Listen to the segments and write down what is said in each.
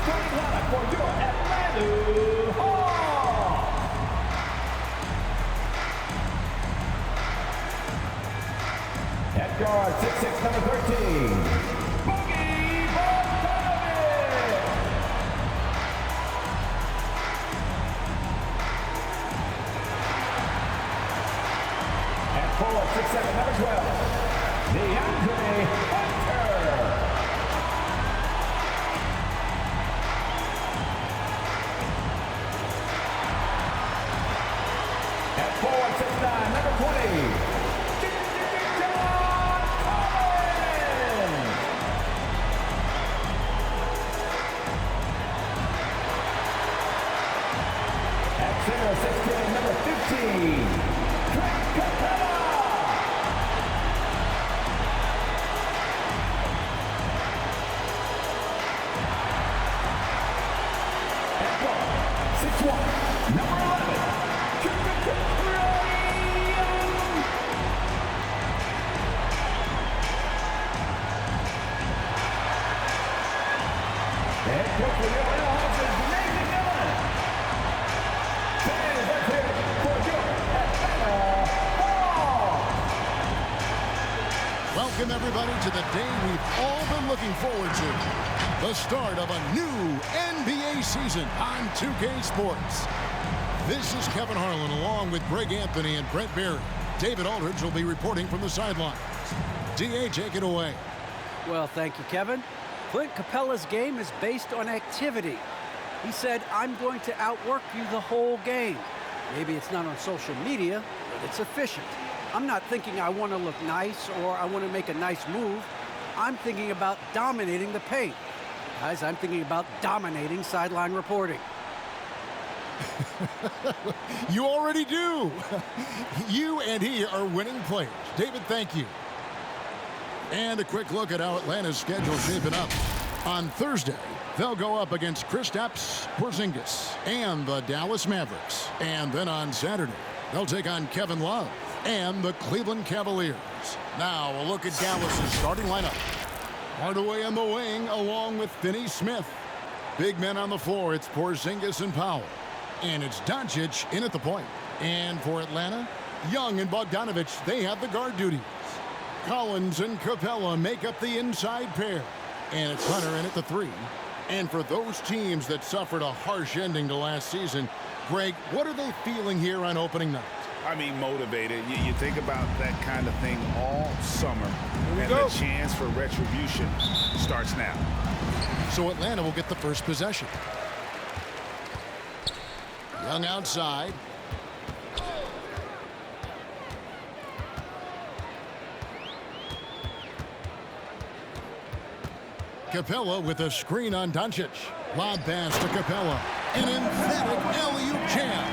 starting lineup for your Atlanta Hawks. At guard, 6'6", number 13, Boogie Bogdanovic. At forward, 6'7", number 12, DeAndre Hunter. At forward, 6'9", number 20, center, 6'10", number 15, Trae. At guard, 6'1", number 11, Head coach for the Atlanta Hawks is Nathan Dillon. Fans, let's hear it for your Atlanta Hawks. Welcome, everybody, to the day we've all been looking forward to. The start of a new NBA season on 2K Sports. This is Kevin Harlan along with Greg Anthony and Brent Berry. David Aldridge will be reporting from the sidelines. DA, take it away. Well, thank you, Kevin. Clint Capella's game is based on activity. He said, I'm going to outwork you the whole game. Maybe it's not on social media, but it's efficient. I'm not thinking I want to look nice or I want to make a nice move. I'm thinking about dominating the paint. Guys, I'm thinking about dominating sideline reporting. You already do. You and he are winning players. David, thank you. And a quick look at how Atlanta's schedule shaping up. On Thursday, they'll go up against Kristaps Porzingis and the Dallas Mavericks. And then on Saturday, they'll take on Kevin Love and the Cleveland Cavaliers. Now a look at Dallas's starting lineup. Hardaway on the wing along with Finney Smith. Big men on the floor, it's Porzingis and Powell. And it's Doncic in at the point. And for Atlanta, Young and Bogdanovic, they have the guard duties. Collins and Capella make up the inside pair. And it's Hunter in at the 3. And for those teams that suffered a harsh ending to last season, Greg, what are they feeling here on opening night? I mean, motivated. You think about that kind of thing all summer. And the chance for retribution starts now. So Atlanta will get the first possession. Young outside. Capella with a screen on Doncic. Lob pass to Capella. An emphatic alley-oop jam.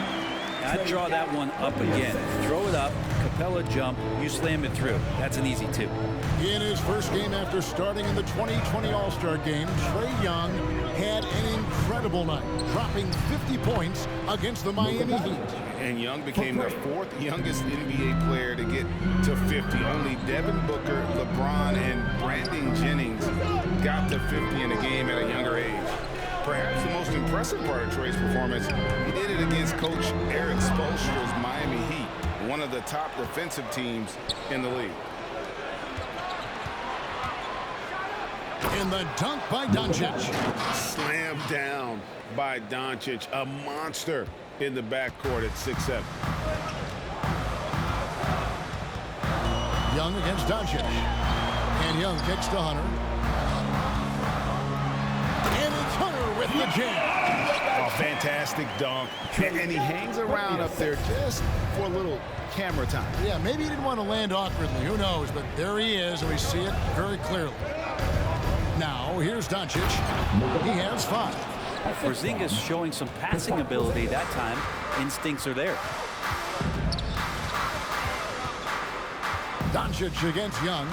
I'd draw that one up again. Throw it up, Capella jump, you slam it through. That's an easy 2. In his first game after starting in the 2020 All-Star Game, Trae Young had an incredible night, dropping 50 points against the Miami Heat. And Young became the 4th youngest NBA player to get to 50. Only Devin Booker, LeBron, and Brandon Jennings got to 50 in a game at a younger age. Perhaps the most impressive part of Trae's performance, he did it against Coach Eric Spoelstra's Miami Heat, one of the top defensive teams in the league. And the dunk by Doncic. Slammed down by Doncic, a monster in the backcourt at 6'7". Young against Doncic. And Young kicks to Hunter. And it's Hunter with the jam. A fantastic dunk. And he hangs around up there just for a little camera time. Yeah, maybe he didn't want to land awkwardly. Who knows? But there he is, and we see it very clearly. Now, here's Doncic. He has 5. Porzingis showing some passing ability that time. Instincts are there. Doncic against Young.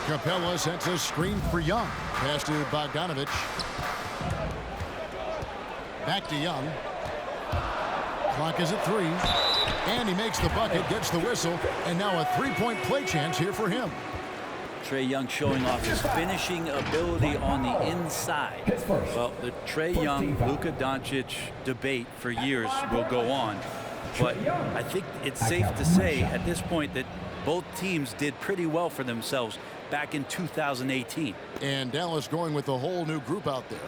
Capella sets a screen for Young. Pass to Bogdanovic. Back to Young. Clock is at 3. And he makes the bucket, gets the whistle, and now a 3-point play chance here for him. Trae Young showing off his finishing ability on the inside. Well, the Trae Young, Luka Doncic debate for years will go on. But I think it's safe to say at this point that both teams did pretty well for themselves back in 2018. And Dallas going with a whole new group out there.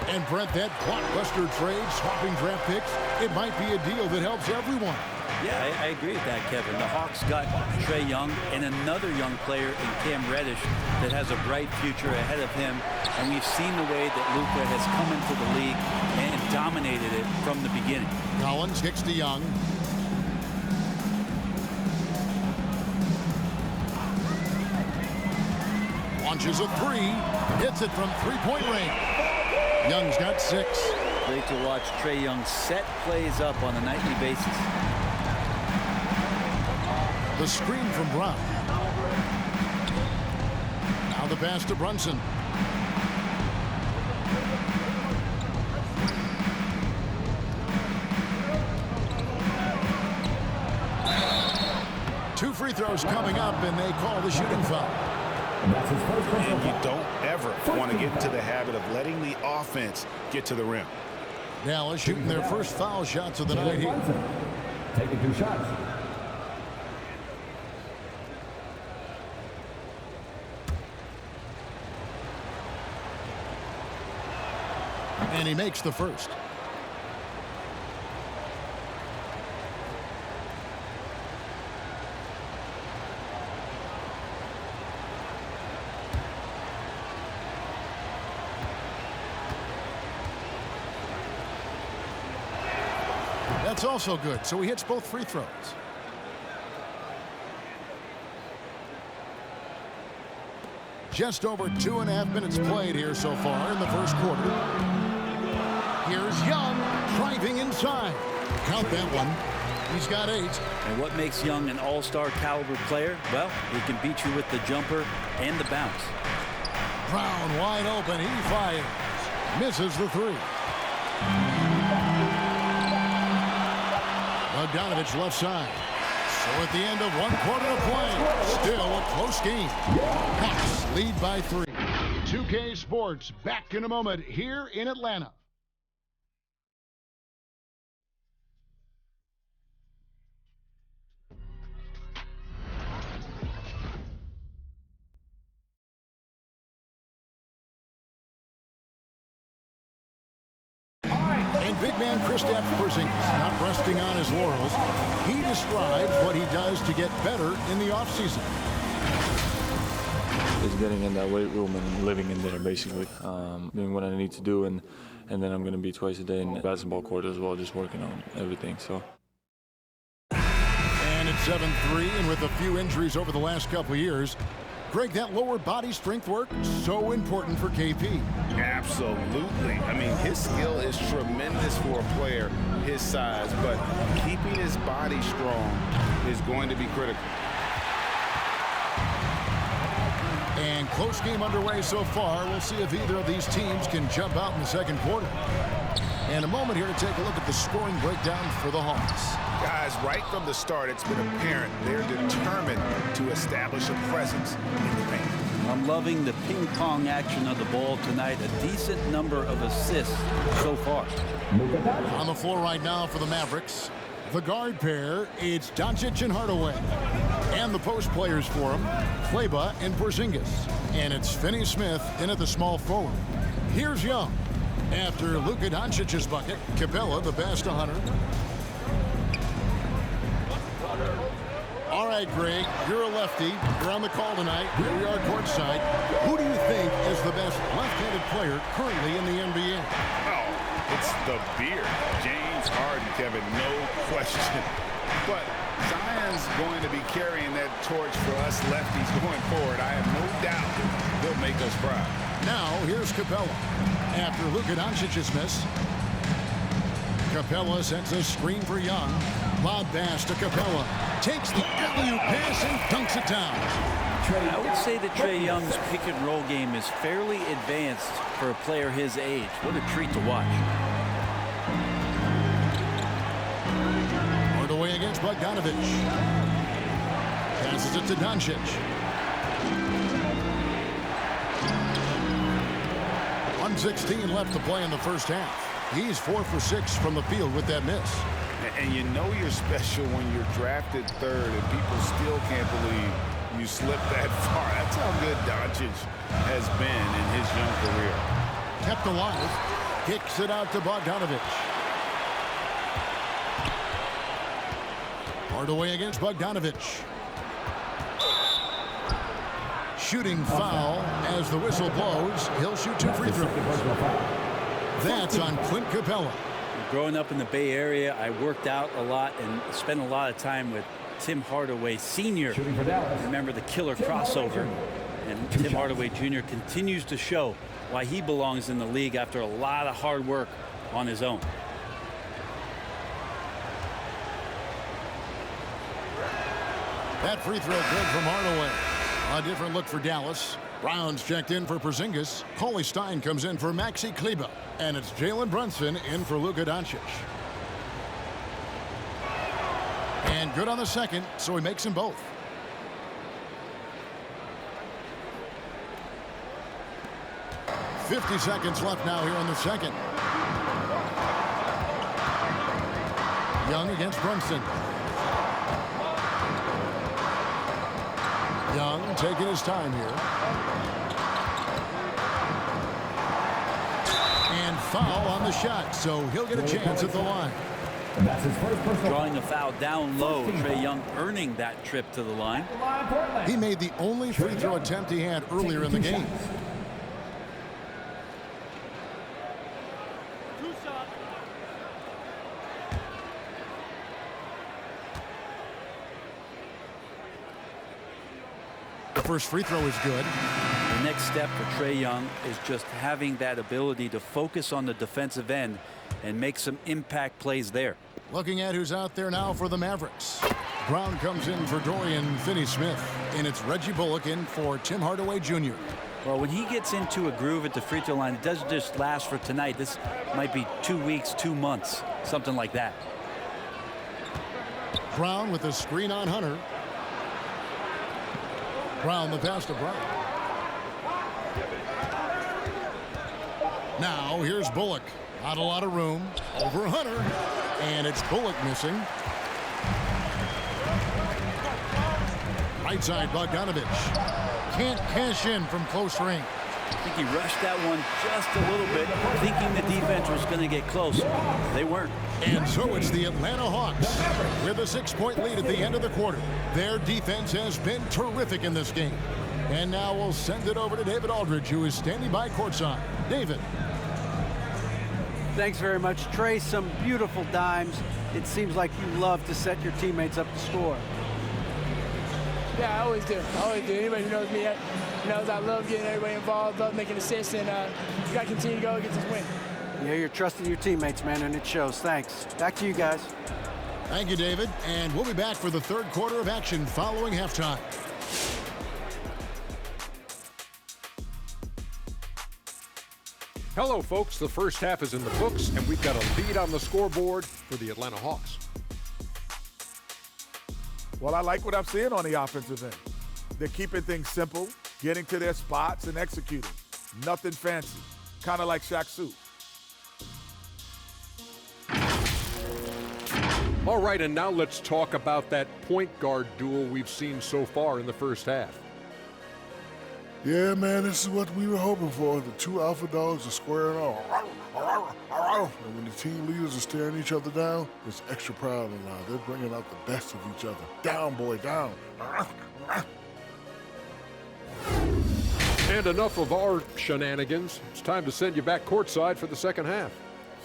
And Brent, that blockbuster trade, swapping draft picks, it might be a deal that helps everyone. Yeah, I agree with that, Kevin. The Hawks got Trae Young and another young player in Cam Reddish that has a bright future ahead of him. And we've seen the way that Luka has come into the league and dominated it from the beginning. Collins kicks to Young. Launches a three. Hits it from three-point range. Young's got 6. Great to watch Trae Young set plays up on a nightly basis. The screen from Brown. Now the pass to Brunson. Two free throws coming up, and they call the shooting foul. And you don't ever want to get into the habit of letting the offense get to the rim. Dallas shooting their first foul shots of the night here. Taking 2 shots. And he makes the first. That's also good, so he hits both free throws. Just over 2.5 minutes played here so far in the first quarter. Here's Young driving inside. Count that one. He's got 8. And what makes Young an all-star caliber player? Well, he can beat you with the jumper and the bounce. Brown wide open. He fires. Misses the 3. Bogdanovich left side. So at the end of 1 quarter to play, still a close game. Hawks lead by 3. 2K Sports back in a moment here in Atlanta. And big man Kristaps Porzingis not resting on his laurels. He describes what he does to get better in the offseason. It's getting in that weight room and living in there, basically. Doing what I need to do, and then I'm going to be twice a day in the basketball court as well, just working on everything. So. And it's 7-3, and with a few injuries over the last couple of years, Greg, that lower body strength work, so important for KP. Absolutely. I mean, his skill is tremendous for a player his size, but keeping his body strong is going to be critical. And close game underway so far. We'll see if either of these teams can jump out in the second quarter. And a moment here to take a look at the scoring breakdown for the Hawks. Guys, right from the start, it's been apparent they're determined to establish a presence in the paint. I'm loving the ping-pong action of the ball tonight. A decent number of assists so far. On the floor right now for the Mavericks, the guard pair, it's Doncic and Hardaway. And the post players for them, Kleba and Porzingis. And it's Finney-Smith in at the small forward. Here's Young. After Luka Doncic's bucket, Capella, the best 100. All right, Greg, you're a lefty. You're on the call tonight. Here we are courtside. Who do you think is the best left-handed player currently in the NBA? Oh, it's the beard. James Harden, Kevin, no question. But Zion's going to be carrying that torch for us lefties going forward. I have no doubt he'll make us proud. Now, here's Capella. After Luka Doncic's miss, Capella sends a screen for Young. Lob pass to Capella. Takes the alley-oop pass and dunks it down. I would say that Trae Young's pick-and-roll game is fairly advanced for a player his age. What a treat to watch. against Bogdanovich. Passes it to Doncic. 1:16 left to play in the first half. He's 4 for 6 from the field with that miss. And you know you're special when you're drafted third and people still can't believe you slipped that far. That's how good Doncic has been in his young career. Kept alive. Kicks it out to Bogdanovich. Hardaway against Bogdanovich. Shooting foul as the whistle blows. He'll shoot 2 free throws. That's on Clint Capella. Growing up in the Bay Area, I worked out a lot and spent a lot of time with Tim Hardaway Sr. Remember the killer crossover. And Tim Hardaway Jr. continues to show why he belongs in the league after a lot of hard work on his own. That free throw good from Hardaway. A different look for Dallas. Brown's checked in for Porzingis. Cauley Stein comes in for Maxi Kleber. And it's Jalen Brunson in for Luka Doncic. And good on the second, so he makes them both. .50 seconds left now here in the second. Young against Brunson. Young taking his time here. And foul on the shot, so he'll get a chance at the line. That's his first personal. Drawing the foul down low. Trae Young earning that trip to the line. He made the only free throw attempt he had earlier in the game. The first free throw is good. The next step for Trae Young is just having that ability to focus on the defensive end and make some impact plays there. Looking at who's out there now for the Mavericks. Brown comes in for Dorian Finney-Smith, and it's Reggie Bullock in for Tim Hardaway Jr. Well, when he gets into a groove at the free throw line, it doesn't just last for tonight. This might be 2 weeks, 2 months, something like that. Brown with a screen on Hunter. Brown the pass to Brown. Now here's Bullock. Not a lot of room. Over Hunter. And it's Bullock missing. Right side Bogdanovich. Can't cash in from close range. I think he rushed that one just a little bit, thinking the defense was going to get close. They weren't. And so it's the Atlanta Hawks with a 6-point lead at the end of the quarter. Their defense has been terrific in this game. And now we'll send it over to David Aldridge, who is standing by courtside. David. Thanks very much, Trae. Some beautiful dimes. It seems like you love to set your teammates up to score. Yeah, I always do. Anybody who knows me knows I love getting everybody involved, love making assists, and you got to continue to go get this win. Yeah, you're trusting your teammates, man, and it shows. Thanks. Back to you guys. Thank you, David. And we'll be back for the third quarter of action following halftime. Hello, folks. The first half is in the books, and we've got a lead on the scoreboard for the Atlanta Hawks. Well, I like what I'm seeing on the offensive end. They're keeping things simple, getting to their spots and executing. Nothing fancy, kind of like Shaq Su. All right, and now let's talk about that point guard duel we've seen so far in the first half. Yeah, man, this is what we were hoping for. The two alpha dogs are squaring off. And when the team leaders are staring each other down, it's extra proud and loud. They're bringing out the best of each other. Down, boy, down. And enough of our shenanigans. It's time to send you back courtside for the second half.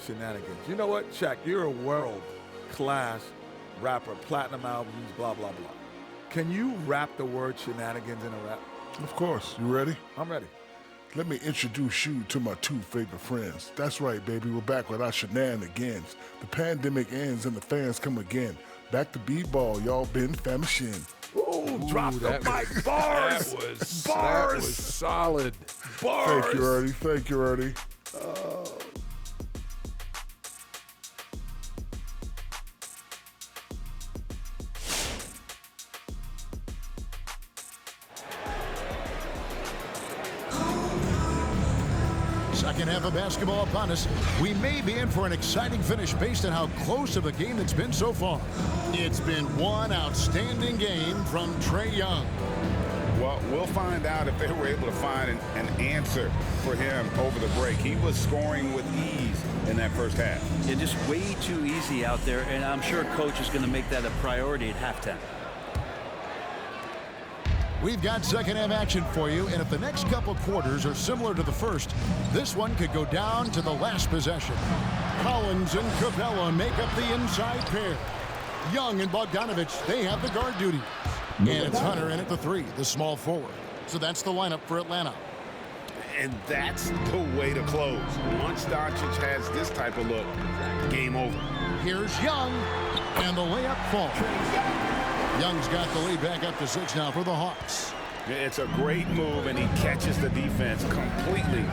Shenanigans. You know what, Shaq? You're a world-class rapper, platinum albums, blah, blah, blah. Can you rap the word shenanigans in a rap? Of course. You ready? I'm ready. Let me introduce you to my two favorite friends. That's right, baby. We're back with our shenanigans. The pandemic ends and the fans come again. Back to b-ball. Y'all been famishing. Ooh, drop the mic. Bars. That was solid. Bars. Thank you, Ernie. Thank you, Ernie. Second half of basketball upon us. We may be in for an exciting finish based on how close of a game it's been so far. It's been one outstanding game from Trae Young. Well, we'll find out if they were able to find an answer for him over the break. He was scoring with ease in that first half. Yeah, just way too easy out there, and I'm sure coach is going to make that a priority at halftime. We've got second half action for you, and if the next couple quarters are similar to the first, this one could go down to the last possession. Collins and Capella make up the inside pair. Young and Bogdanovich, they have the guard duty. And it's Hunter in at the 3, the small forward. So that's the lineup for Atlanta. And that's the way to close. Once Doncic has this type of look, game over. Here's Young, and the layup falls. Young's got the lead back up to 6 now for the Hawks. It's a great move, and he catches the defense completely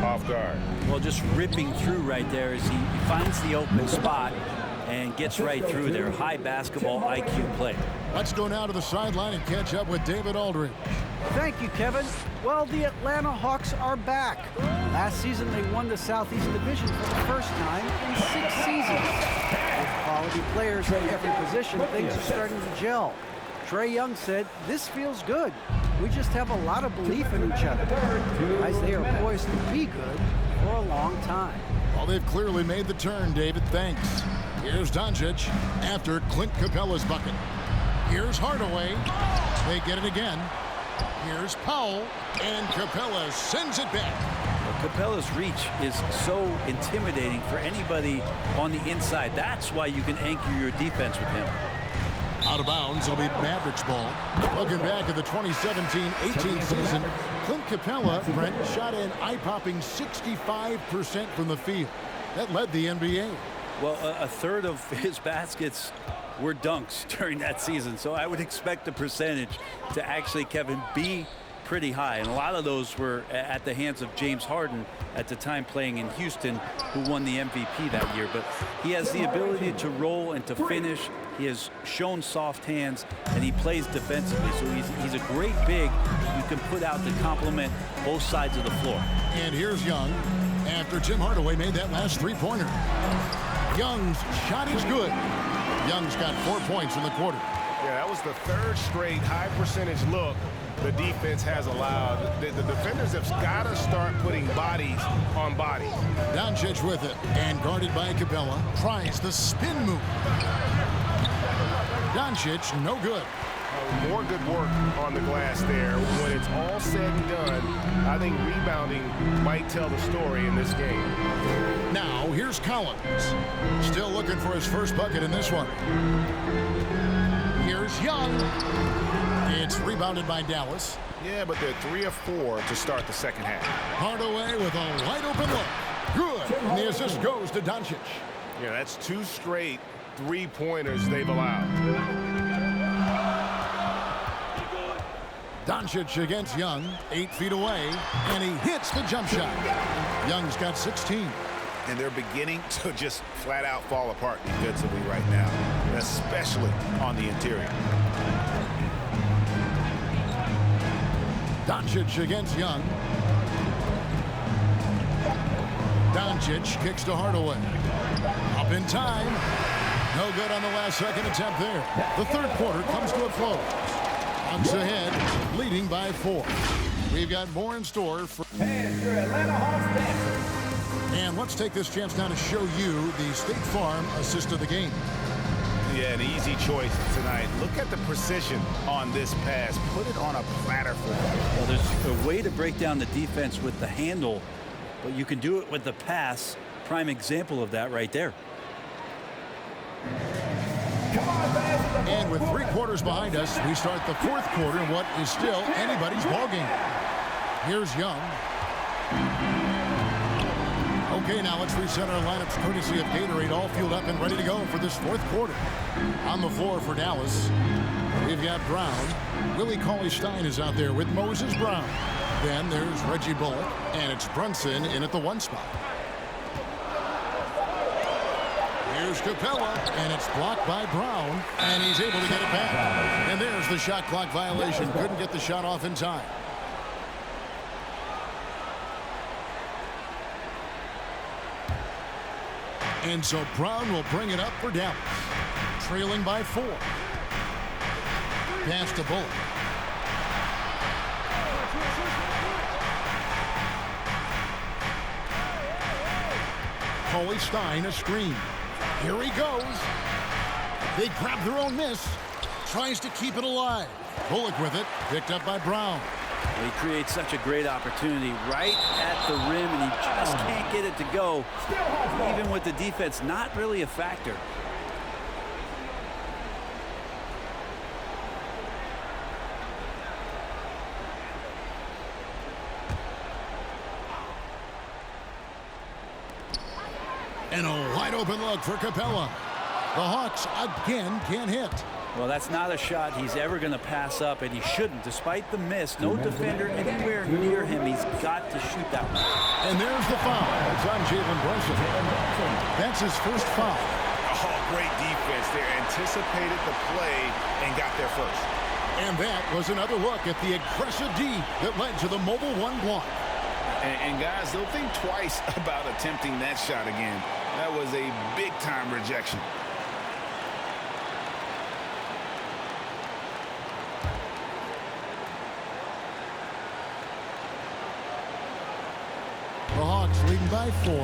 off guard. Well, just ripping through right there as he finds the open spot and gets right through there. High basketball IQ play. Let's go now to the sideline and catch up with David Aldridge. Thank you, Kevin. Well, the Atlanta Hawks are back. Last season, they won the Southeast Division for the first time in 6 seasons. With quality players at every position, things are starting to gel. Trae Young said, "This feels good. We just have a lot of belief in each other." Guys, they are poised to be good for a long time. Well, they've clearly made the turn, David. Thanks. Here's Doncic after Clint Capella's bucket. Here's Hardaway. They get it again. Here's Powell, and Capella sends it back. Well, Capella's reach is so intimidating for anybody on the inside. That's why you can anchor your defense with him. Out of bounds, it'll be Mavericks ball. Looking back at the 2017-18 season, Clint Capella, Brent, shot an eye-popping 65% from the field. That led the NBA. Well, a third of his baskets were dunks during that season, so I would expect the percentage to actually, Kevin, be pretty high. And a lot of those were at the hands of James Harden at the time playing in Houston, who won the MVP that year. But he has the ability to roll and to finish. He has shown soft hands, and he plays defensively. So he's a great big you can put out to complement both sides of the floor. And here's Young after Tim Hardaway made that last three-pointer. Young's shot is good. Young's got 4 points in the quarter. Yeah, that was the third straight high percentage look the defense has allowed. The defenders have got to start putting bodies on bodies. Doncic with it, and guarded by Capella. Tries the spin move. Doncic, no good. More good work on the glass there. When it's all said and done, I think rebounding might tell the story in this game. Now, here's Collins. Still looking for his first bucket in this one. Here's Young. It's rebounded by Dallas. Yeah, but they're 3 of 4 to start the second half. Hardaway with a wide open look. Good. And the assist goes to Doncic. Yeah, that's 2 straight three-pointers they've allowed. Doncic against Young, 8 feet away, and he hits the jump shot. Young's got 16. And they're beginning to just flat out fall apart defensively right now, especially on the interior. Doncic against Young. Doncic kicks to Hardaway. Up in time. No good on the last second attempt there. The third quarter comes to a close. Hawks ahead, leading by 4. We've got more in store for... And your Atlanta Hawks dancers. And let's take this chance now to show you the State Farm assist of the game. Yeah, an easy choice tonight. Look at the precision on this pass. Put it on a platter for him. Well, there's a way to break down the defense with the handle, but you can do it with the pass. Prime example of that right there. And with 3 quarters behind us, we start the 4th quarter in what is still anybody's ballgame. Here's Young. Okay, now let's reset our lineups courtesy of Gatorade, all fueled up and ready to go for this 4th quarter. On the floor for Dallas, we've got Brown. Willie Cauley-Stein is out there with Moses Brown. Then there's Reggie Bullock, and it's Brunson in at the 1 spot. Here's Capella, and it's blocked by Brown, and he's able to get it back. And there's the shot clock violation. Couldn't get the shot off in time. And so Brown will bring it up for Dallas. Trailing by 4. Pass to Bullock. Paulie Stein, a screen. Here he goes. They grab their own miss. Tries to keep it alive. Bullock with it. Picked up by Brown. He creates such a great opportunity right at the rim, and he just can't get it to go. Even with the defense not really a factor. And a wide open look for Capella. The Hawks again can't hit. Well, that's not a shot he's ever going to pass up, and he shouldn't. Despite the miss, no defender anywhere near him. He's got to shoot that one. And there's the foul. It's on Jalen Brunson. That's his first foul. Oh, great defense there. Anticipated the play and got there first. And that was another look at the aggressive D that led to the mobile 1 block. And guys, they'll think twice about attempting that shot again. That was a big-time rejection. The Hawks leading by 4.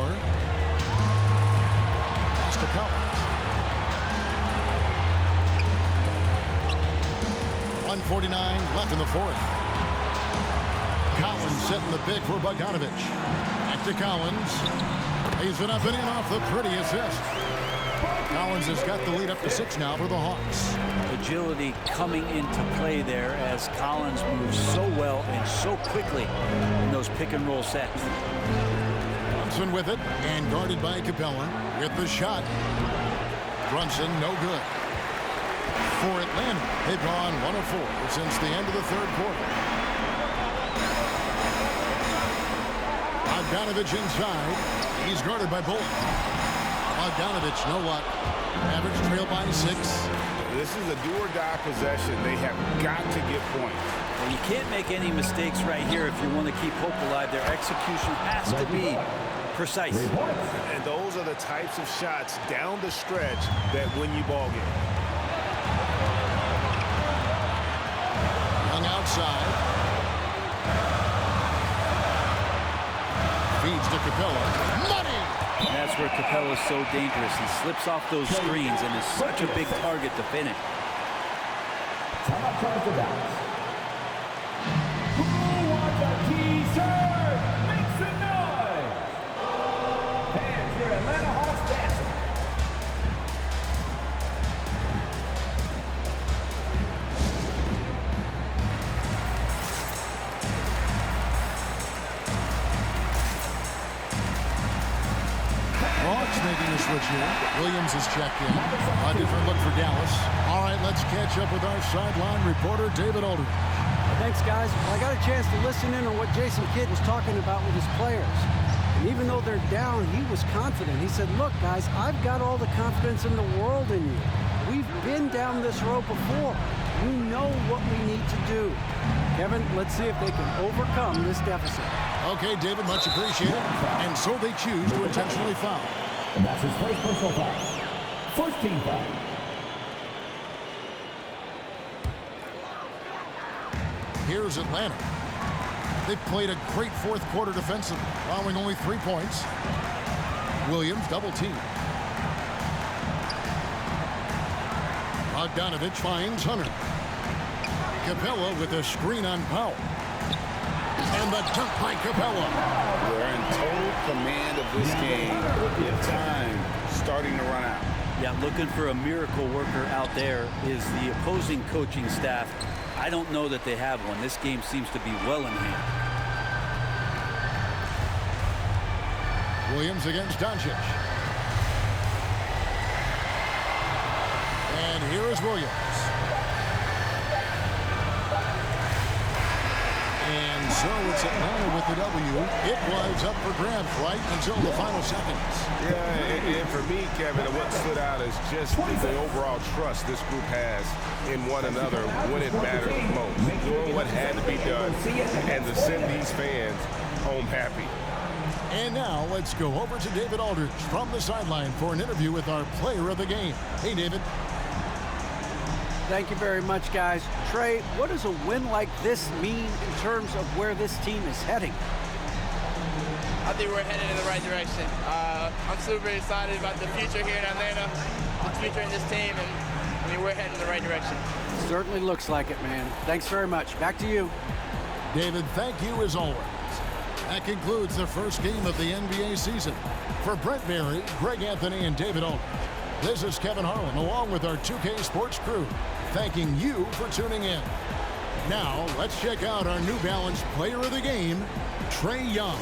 Pass to Collins. 1:49 left in the 4th. Collins setting the pick for Bogdanovich. Back to Collins. Lays it up and in off the pretty assist. Collins has got the lead up to 6 now for the Hawks. Agility coming into play there as Collins moves so well and so quickly in those pick-and-roll sets. Brunson with it and guarded by Capella with the shot. Brunson no good. For Atlanta, they've gone 1 of 4 since the end of the 3rd quarter. Bogdanovich inside. He's guarded by Bullock. Bogdanovich, no luck. Mavericks trail by 6. This is a do-or-die possession. They have got to get points. Well, you can't make any mistakes right here if you want to keep hope alive. Their execution has to be precise. And those are the types of shots down the stretch that win you ball game. Young outside. Feeds to Capella. Money! And that's where Capella's so dangerous. He slips off those screens and is such a big target to finish. Who wants a t-shirt? Make some noise! And your Atlanta Hawks dancing. Hawks making a switch here. Williams has checked in. A different look for Dallas. All right, let's catch up with our sideline reporter, David Aldridge. Thanks, guys. Well, I got a chance to listen in on what Jason Kidd was talking about with his players. And even though they're down, he was confident. He said, look, guys, I've got all the confidence in the world in you. We've been down this road before. We know what we need to do. Kevin, let's see if they can overcome this deficit. Okay, David, much appreciated. And so they choose to intentionally foul. And that's his first personal foul. First team foul. Here's Atlanta. They played a great 4th quarter defensively, allowing only 3 points. Williams double team. Bogdanovich finds Hunter. Capella with a screen on Powell. And the dunk by Capella. They're in total command of this game. Time starting to run out. Yeah, looking for a miracle worker out there is the opposing coaching staff. I don't know that they have one. This game seems to be well in hand. Williams against Doncic. And here is Williams. And so it's Atlanta with the W. It was up for grabs right until the final seconds. Yeah, and for me, Kevin, what stood out is just the overall trust this group has in one another when it matters most. Doing what had to be done and to send these fans home happy. And now let's go over to David Aldridge from the sideline for an interview with our player of the game. Hey, David. Thank you very much, guys. Trae, what does a win like this mean in terms of where this team is heading? I think we're headed in the right direction. I'm super excited about the future here in Atlanta, the future in this team, and I mean, we're heading in the right direction. Certainly looks like it, man. Thanks very much. Back to you. David, thank you as always. That concludes the first game of the NBA season. For Brent Berry, Greg Anthony, and David Aldridge, this is Kevin Harlan along with our 2K Sports crew, thanking you for tuning in. Now, let's check out our New Balance player of the game, Trae Young.